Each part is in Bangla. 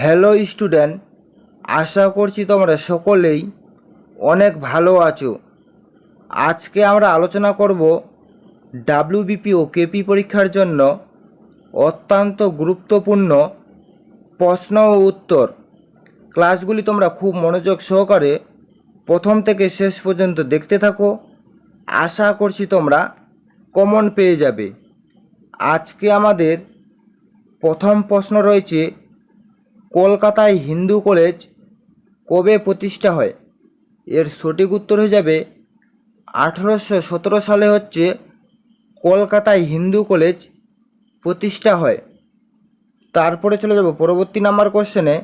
হ্যালো স্টুডেন্ট, আশা করছি তোমরা সকলেই অনেক ভালো আছো। আজকে আমরা আলোচনা করব ডাব্লিউবিপি ও কেপি পরীক্ষার জন্য অত্যন্ত গুরুত্বপূর্ণ প্রশ্ন ও উত্তর। ক্লাসগুলি তোমরা খুব মনোযোগ সহকারে প্রথম থেকে শেষ পর্যন্ত দেখতে থাকো। আশা করছি তোমরা কমন পেয়ে যাবে। আজকে আমাদের প্রথম প্রশ্ন রয়েছে, কলকাতায় হিন্দু কলেজ কবে প্রতিষ্ঠা হয়? এর সঠিক উত্তর হয়ে যাবে 1817 সালে কলকাতায় হিন্দু কলেজ প্রতিষ্ঠা হয়। তারপরে চলে যাব পরবর্তী নাম্বার কোশ্চেনে।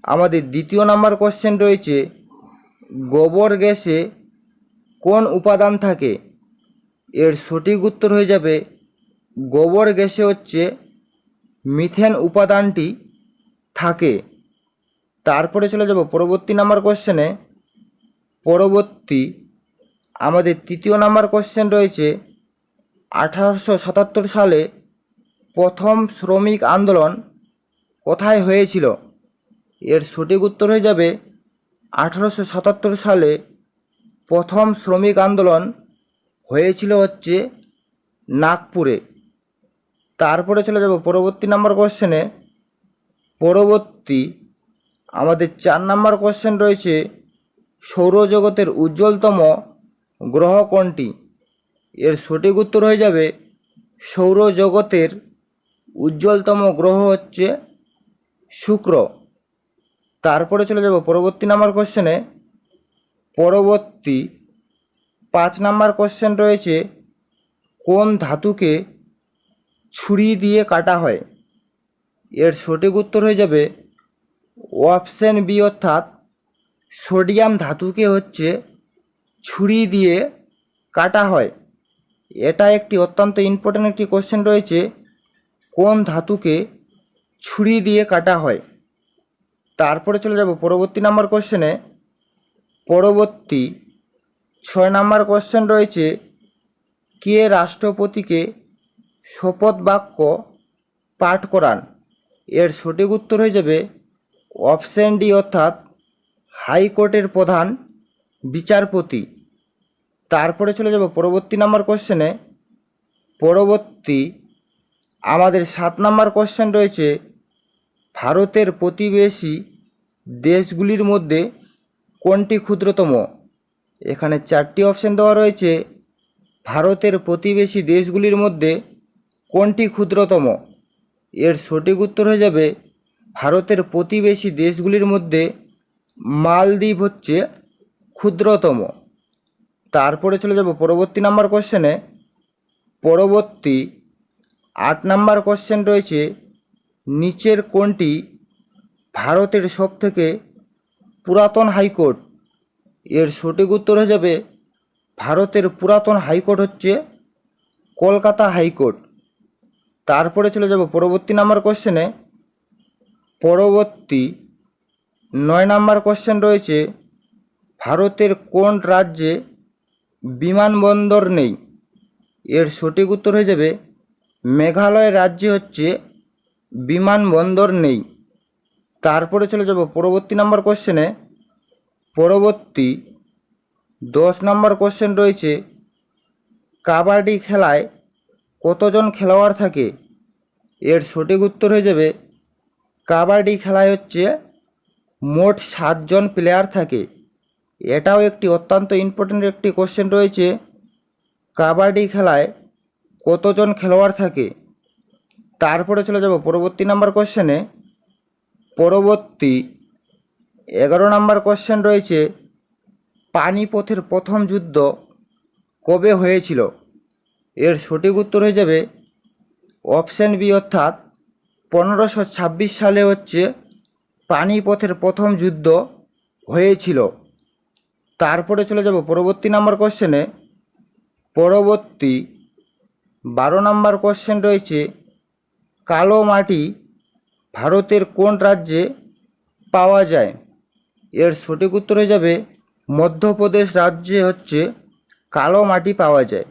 আমাদের দ্বিতীয় নাম্বার কোশ্চেন রয়েছে, গোবর গ্যাসে কোন উপাদান থাকে? এর সঠিক উত্তর হয়ে যাবে গোবর গ্যাসে মিথেন উপাদানটি থাকে। তারপরে চলে যাব পরবর্তী নাম্বার কোশ্চেনে। আমাদের তৃতীয় নাম্বার কোশ্চেন রয়েছে, 1877 সালে প্রথম শ্রমিক আন্দোলন কোথায় হয়েছিল? এর সঠিক উত্তর হয়ে যাবে 1877 সালে প্রথম শ্রমিক আন্দোলন হয়েছিল নাগপুরে। তারপরে চলে যাব পরবর্তী নাম্বার কোশ্চেনে। আমাদের 4 নাম্বার কোশ্চেন রয়েছে, সৌরজগতের উজ্জ্বলতম গ্রহ কোনটি? এর সঠিক উত্তর হয়ে যাবে সৌরজগতের উজ্জ্বলতম গ্রহ শুক্র। তারপরে চলে যাব পরবর্তী নাম্বার কোশ্চেনে। 5 নাম্বার কোশ্চেন রয়েছে, কোন ধাতুকে ছুরি দিয়ে কাটা হয়? এর সঠিক উত্তর হয়ে যাবে অপশন বি, অর্থাৎ সোডিয়াম ধাতুকে ছুরি দিয়ে কাটা হয়। এটা একটি অত্যন্ত ইম্পর্ট্যান্ট একটি কোশ্চেন রয়েছে, কোন ধাতুকে ছুরি দিয়ে কাটা হয়। তারপরে চলে যাব পরবর্তী নাম্বার কোশ্চেনে। 6 নাম্বার কোশ্চেন রয়েছে, কে রাষ্ট্রপতিকে শপথ বাক্য পাঠ করান? এর সঠিক উত্তর হয়ে যাবে অপশন ডি, অর্থাৎ হাইকোর্টের প্রধান বিচারপতি। তারপরে চলে যাব পরবর্তী নাম্বার কোশ্চেনে। আমাদের 7 নাম্বার কোশ্চেন রয়েছে, ভারতের প্রতিবেশী দেশগুলির মধ্যে কোনটি ক্ষুদ্রতম? এখানে 4টি অপশন দেওয়া রয়েছে, ভারতের প্রতিবেশী দেশগুলির মধ্যে কোনটি ক্ষুদ্রতম? এর সঠিক উত্তর হয়ে যাবে ভারতের প্রতিবেশী দেশগুলির মধ্যে মালদ্বীপ ক্ষুদ্রতম। তারপরে চলে যাব পরবর্তী নাম্বার কোশ্চেনে। 8 নাম্বার কোশ্চেন রয়েছে, নিচের কোনটি ভারতের সবথেকে পুরাতন হাইকোর্ট? এর সঠিক উত্তর হয়ে যাবে ভারতের পুরাতন হাইকোর্ট কলকাতা হাইকোর্ট। তারপরে চলে যাব পরবর্তী নাম্বার কোশ্চেনে। 9 নাম্বার কোশ্চেন রয়েছে, ভারতের কোন রাজ্যে বিমানবন্দর নেই? এর সঠিক উত্তর হয়ে যাবে মেঘালয় রাজ্যে বিমানবন্দর নেই। তারপরে চলে যাব পরবর্তী নাম্বার কোশ্চেনে। 10 নাম্বার কোশ্চেন রয়েছে, কাবাডি খেলায় কতজন খেলোয়াড় থাকে? এর সঠিক উত্তর হয়ে যাবে কাবাডি খেলায় মোট 7 জন প্লেয়ার থাকে। এটাও একটি অত্যন্ত ইম্পর্ট্যান্ট একটি কোশ্চেন রয়েছে, কাবাডি খেলায় কতজন খেলোয়াড় থাকে। তারপরে চলে যাব পরবর্তী নাম্বার কোশ্চেনে। 11 নাম্বার কোশ্চেন রয়েছে, পানিপথের প্রথম যুদ্ধ কবে হয়েছিল? এর সঠিক উত্তর হয়ে যাবে অপশন বি, অর্থাৎ 1526 সালে পানিপথের প্রথম যুদ্ধ হয়েছিল। তারপরে চলে যাব পরবর্তী নাম্বার কোশ্চেনে। 12 নাম্বার কোশ্চেন রয়েছে, কালো মাটি ভারতের কোন রাজ্যে পাওয়া যায়? এর সঠিক উত্তর হয়ে যাবে মধ্যপ্রদেশ রাজ্যে কালো মাটি পাওয়া যায়।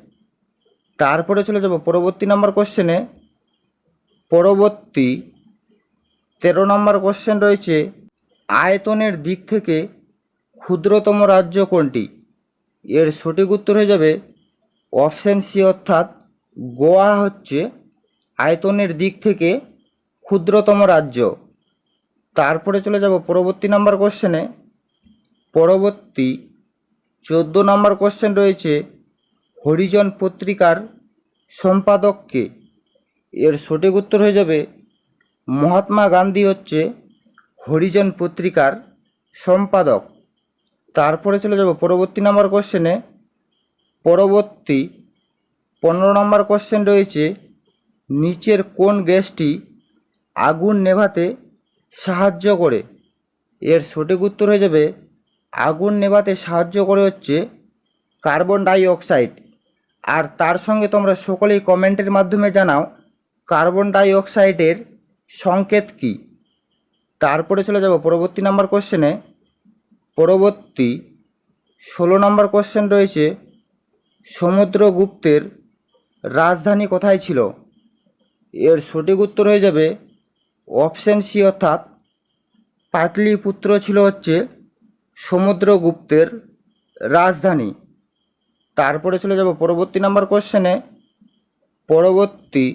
তারপরে চলে যাব পরবর্তী নাম্বার কোশ্চেনে। পরবর্তী 13 নম্বর কোশ্চেন রয়েছে, আয়তনের দিক থেকে ক্ষুদ্রতম রাজ্য কোনটি? এর সঠিক উত্তর হয়ে যাবে অপশান সি, অর্থাৎ গোয়া হচ্ছে আয়তনের দিক থেকে ক্ষুদ্রতম রাজ্য। তারপরে চলে যাব পরবর্তী নাম্বার কোশ্চেনে। পরবর্তী 14 নম্বর কোশ্চেন রয়েছে, হরিজন পত্রিকার সম্পাদককে? এর সঠিক উত্তর হয়ে যাবে মহাত্মা গান্ধী হচ্ছে হরিজন পত্রিকার সম্পাদক। তারপরে চলে যাব পরবর্তী নাম্বার কোশ্চেনে। পরবর্তী 15 নম্বর কোশ্চেন রয়েছে, নিচের কোন গ্যাসটি আগুন নেভাতে সাহায্য করে? এর সঠিক উত্তর হয়ে যাবে আগুন নেভাতে সাহায্য করে হচ্ছে কার্বন ডাই অক্সাইড। আর তার সঙ্গে তোমরা সকলেই কমেন্টের মাধ্যমে জানাও কার্বন ডাই অক্সাইডের সংকেত কী। তারপরে চলে যাব পরবর্তী নাম্বার কোশ্চেনে। পরবর্তী 16 নম্বর কোশ্চেন রয়েছে, সমুদ্রগুপ্তের রাজধানী কোথায় ছিল? এর সঠিক উত্তর হয়ে যাবে অপশান সি, অর্থাৎ পাটলিপুত্র ছিল হচ্ছে সমুদ্রগুপ্তের রাজধানী। তারপরে চলে যাব পরবর্তী নাম্বার কোশ্চেনে। পরবর্তী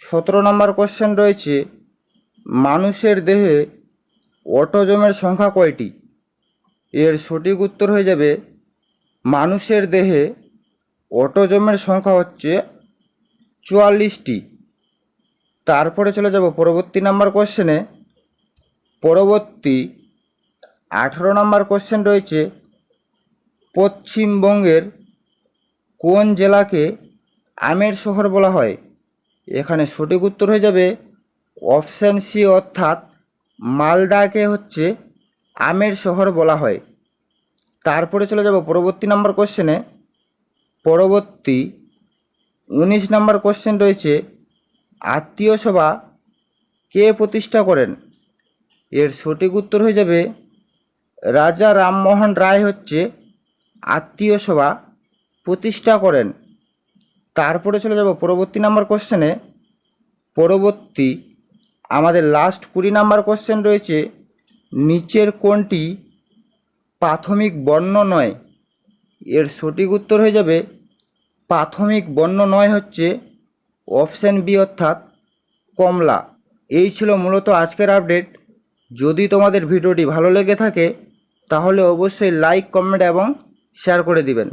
17 নম্বর কোশ্চেন রয়েছে, মানুষের দেহে অটোজোমের সংখ্যা কয়টি? এর সঠিক উত্তর হয়ে যাবে মানুষের দেহে অটোজোমের সংখ্যা হচ্ছে 44টি। তারপরে চলে যাব পরবর্তী নাম্বার কোশ্চেনে। পরবর্তী 18 নম্বর কোশ্চেন রয়েছে, পশ্চিমবঙ্গের কোন জেলাকে আমের শহর বলা হয়? এখানে সঠিক উত্তর হয়ে যাবে অপশান সি, অর্থাৎ মালদাকে হচ্ছে আমের শহর বলা হয়। তারপরে চলে যাব পরবর্তী নাম্বার কোশ্চেনে। পরবর্তী 19 নম্বর কোশ্চেন রয়েছে, আত্মীয় সভা কে প্রতিষ্ঠা করেন? এর সঠিক উত্তর হয়ে যাবে রাজা রামমোহন রায় হচ্ছে আত্মীয় সভা প্রতিষ্ঠা করেন। তারপরে চলে যাব পরবর্তী নাম্বার কোশ্চেনে। পরবর্তী আমাদের লাস্ট 20 নম্বর কোশ্চেন রয়েছে, নিচের কোনটি প্রাথমিক বর্ণ নয়? এর সঠিক উত্তর হয়ে যাবে প্রাথমিক বর্ণ নয় হচ্ছে অপশান বি, অর্থাৎ কমলা। এই ছিল মূলত আজকের আপডেট। যদি তোমাদের ভিডিওটি ভালো লেগে থাকে তাহলে অবশ্যই লাইক, কমেন্ট এবং শেয়ার করে দিবেন।